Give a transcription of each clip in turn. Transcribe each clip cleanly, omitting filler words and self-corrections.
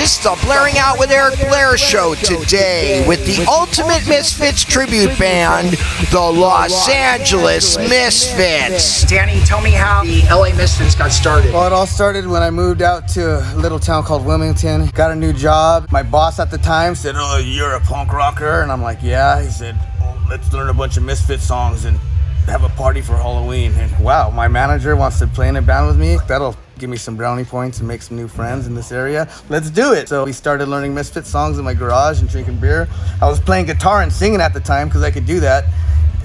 This is the Blairing Out with Eric Blair show today with the Ultimate Misfits tribute band, the Los Angeles Misfits. Danny, tell me how the LA Misfits got started. Well, it all started when I moved out to a little town called Wilmington. Got a new job. My boss at the time said, "Oh, you're a punk rocker?" And I'm like, "Yeah." He said, "Well, let's learn a bunch of Misfits songs and have a party for Halloween." And wow, my manager wants to play in a band with me. That'll give me some brownie points and make some new friends in this area. Let's do it. So we started learning Misfits songs in my garage and drinking beer. I was playing guitar and singing at the time because I could do that.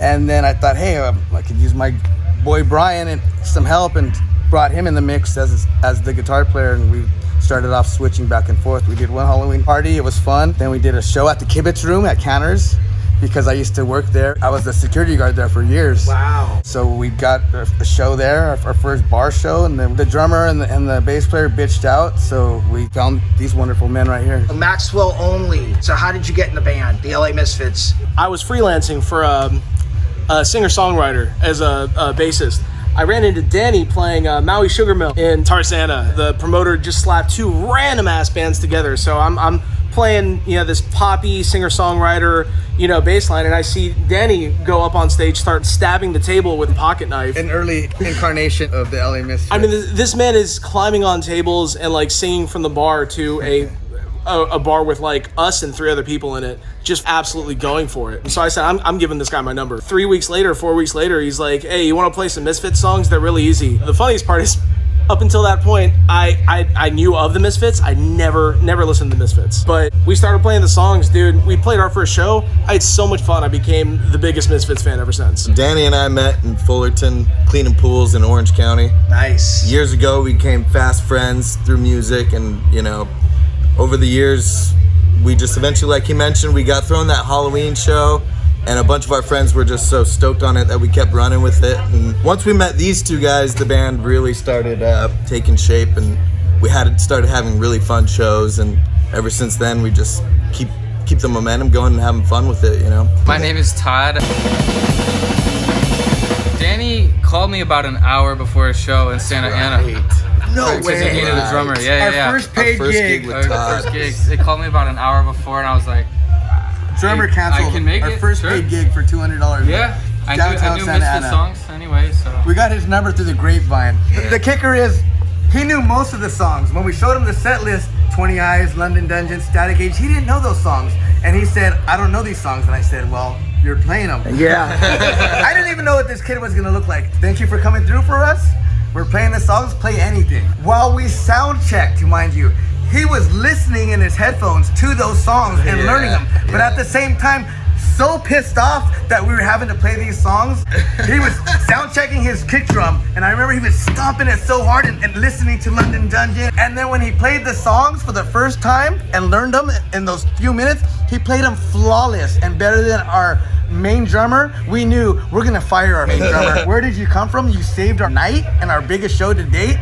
And then I thought, hey, I could use my boy Brian and some help, and brought him in the mix as the guitar player, and we started off switching back and forth. We did one Halloween party. It was fun. Then we did a show at the Kibitz Room at Canner's, because I used to work there. I was the security guard there for years. Wow. So we got a show there, our first bar show, and then the drummer and the bass player bitched out, so we found these wonderful men right here. Maxwell only. So how did you get in the band, the LA Misfits? I was freelancing for a singer-songwriter as a bassist. I ran into Danny playing Maui Sugar Mill in Tarzana. The promoter just slapped two random-ass bands together, so I'm playing, this poppy singer-songwriter, bass line, and I see Danny go up on stage, start stabbing the table with a pocket knife. An early incarnation of the LA Misfits. I mean, this man is climbing on tables and singing from the bar to a bar with us and three other people in it, just absolutely going for it. So I said, I'm giving this guy my number. 4 weeks later, he's like, "Hey, you want to play some Misfits songs? They're really easy." The funniest part is, up until that point, I knew of the Misfits. I never listened to the Misfits. But we started playing the songs, dude. We played our first show. I had so much fun. I became the biggest Misfits fan ever since. Danny and I met in Fullerton, cleaning pools in Orange County. Nice. Years ago, we became fast friends through music, and over the years, we just eventually, like he mentioned, we got thrown that Halloween show, and a bunch of our friends were just so stoked on it that we kept running with it. And once we met these two guys, the band really started taking shape, and we started having really fun shows. And ever since then, we just keep the momentum going and having fun with it. My name is Thud. Danny called me about an hour before a show in Santa Ana. No way. Because he needed a drummer. Our first paid gig with Thud. First gig. They called me about an hour before, and I was like, drummer canceled. I can make our it. first Sure. paid gig for $200. Yeah, I knew Santa Misfits Ana. songs anyway, so. We got his number through the grapevine. The kicker is, he knew most of the songs. When we showed him the set list, 20 Eyes, London Dungeon, Static Age, he didn't know those songs. And he said, "I don't know these songs." And I said, "Well, you're playing them." Yeah. I didn't even know what this kid was gonna look like. Thank you for coming through for us. We're playing the songs, play anything. While we sound checked, mind you, he was listening in his headphones to those songs and learning them. But at the same time, so pissed off that we were having to play these songs, he was sound checking his kick drum, and I remember he was stomping it so hard and listening to London Dungeon. And then when he played the songs for the first time and learned them in those few minutes, he played them flawless and better than our main drummer. We knew we're gonna fire our main drummer. Where did you come from? You saved our night and our biggest show to date.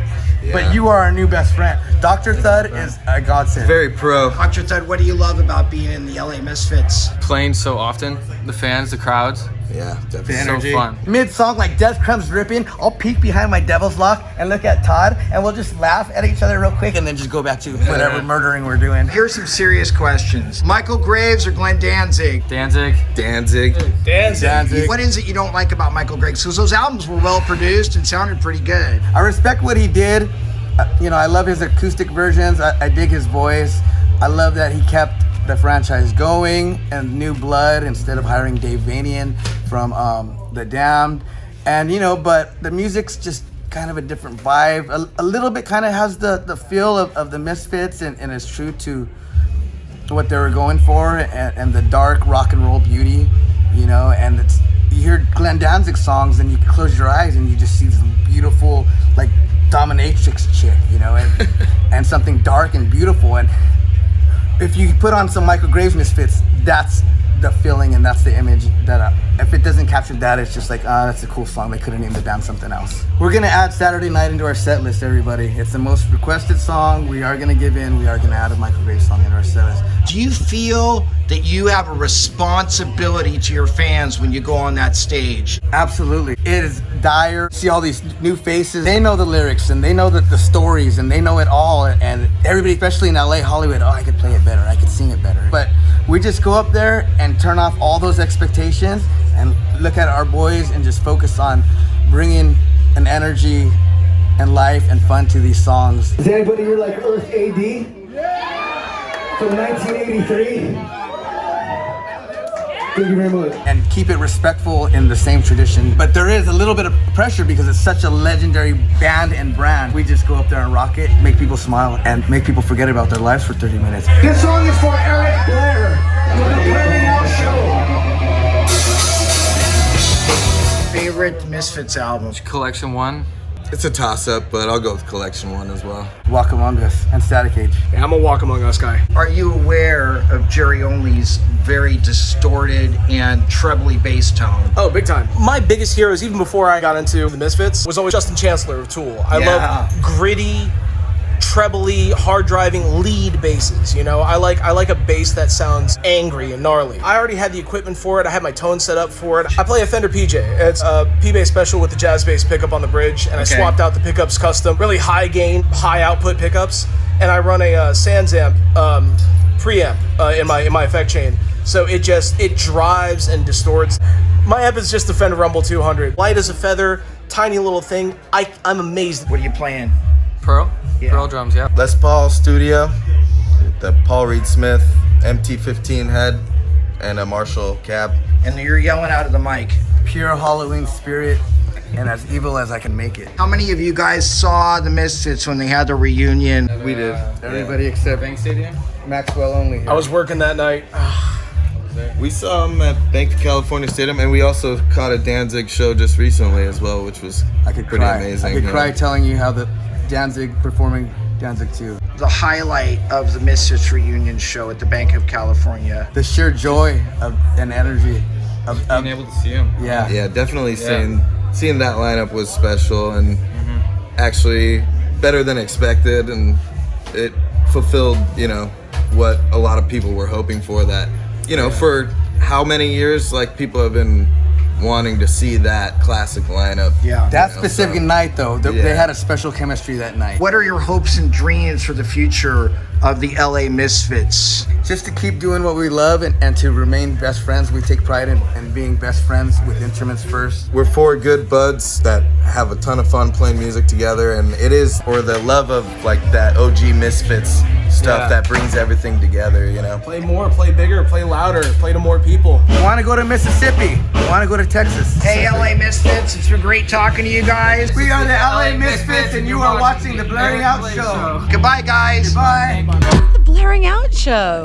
But you are our new best friend. Dr. Thud is a godsend. Very pro. Dr. Thud, what do you love about being in the LA Misfits? Playing so often, the fans, the crowds. Yeah, definitely. So fun. Mid-song, Death Crumbs ripping, I'll peek behind my devil's lock and look at Todd, and we'll just laugh at each other real quick and then just go back to whatever murdering we're doing. Here's some serious questions. Michael Graves or Glenn Danzig? Danzig. What is it you don't like about Michael Graves? Because those albums were well produced and sounded pretty good. I respect what he did. I love his acoustic versions. I dig his voice. I love that he kept the franchise going and new blood instead of hiring Dave Vanian from The Damned. And, but the music's just kind of a different vibe. A little bit kind of has the feel of the Misfits and is true to what they were going for and the dark rock and roll beauty, and you hear Glenn Danzig songs and you close your eyes and you just see this beautiful, dominatrix chick, and something dark and beautiful. And if you put on some Michael Graves Misfits, that's the feeling and that's the image that if it doesn't capture that, it's just that's a cool song. They could have named the band something else. We're gonna add Saturday Night into our set list, everybody. It's the most requested song. We are gonna give in. We are gonna add a Michael Graves song into our set list. Do you feel that you have a responsibility to your fans when you go on that stage? Absolutely. It is dire. See all these new faces. They know the lyrics and they know the stories and they know it all. And everybody, especially in LA, Hollywood, oh, I could play it better. I could sing it better. But we just go up there and turn off all those expectations and look at our boys and just focus on bringing an energy and life and fun to these songs. Is anybody here like Earth AD? From 1983? Thank you very much. And keep it respectful in the same tradition. But there is a little bit of pressure because it's such a legendary band and brand. We just go up there and rock it, make people smile, and make people forget about their lives for 30 minutes. This song is for Eric Blair for the Blairing Out Show. Favorite Misfits album? Collection 1. It's a toss-up, but I'll go with Collection 1 as well. Walk Among Us and Static Age. Yeah, I'm a Walk Among Us guy. Are you aware of Jerry Only's very distorted and trebly bass tone? Oh, big time. My biggest heroes, even before I got into the Misfits, was always Justin Chancellor of Tool. I love gritty, trebly, hard-driving lead basses. You know, I like a bass that sounds angry and gnarly. I already had the equipment for it. I had my tone set up for it. I play a Fender PJ. It's a P-bass special with the jazz bass pickup on the bridge, and I swapped out the pickups custom, really high gain, high output pickups, and I run a Sans amp preamp in my effect chain. So it drives and distorts. My amp is just a Fender Rumble 200. Light as a feather, tiny little thing. I'm amazed. What are you playing? Pearl? Yeah. Pearl drums, yeah. Les Paul Studio, the Paul Reed Smith MT-15 head, and a Marshall cab. And you're yelling out of the mic. Pure Halloween spirit and as evil as I can make it. How many of you guys saw the Misfits when they had the reunion? We did. Everybody except Bank Stadium? Maxwell only. I was working that night. We saw him at Bank of California Stadium, and we also caught a Danzig show just recently as well, which was pretty amazing. I could you cry know? telling you how the Danzig performing Danzig 2. The highlight of the Misfits reunion show at the Bank of California. The sheer joy and energy of Being able to see him. yeah. Yeah, definitely seeing that lineup was special and actually better than expected, and it fulfilled, you know, what a lot of people were hoping for. That, you know, for how many years, like, people have been wanting to see that classic lineup. Yeah. That You know, specific so- night though, they Yeah. had a special chemistry that night. What are your hopes and dreams for the future of the LA Misfits? Just to keep doing what we love and to remain best friends. We take pride in being best friends with instruments first. We're four good buds that have a ton of fun playing music together, and it is for the love of, like, that OG Misfits stuff that brings everything together, you know? Play more, play bigger, play louder, play to more people. Want to go to Mississippi? Want to go to Texas? Hey, LA Misfits, it's been great talking to you guys. We are the LA Misfits, and you are watching the Blairing Out Show. Goodbye, guys. Bye. The Blairing Out Show.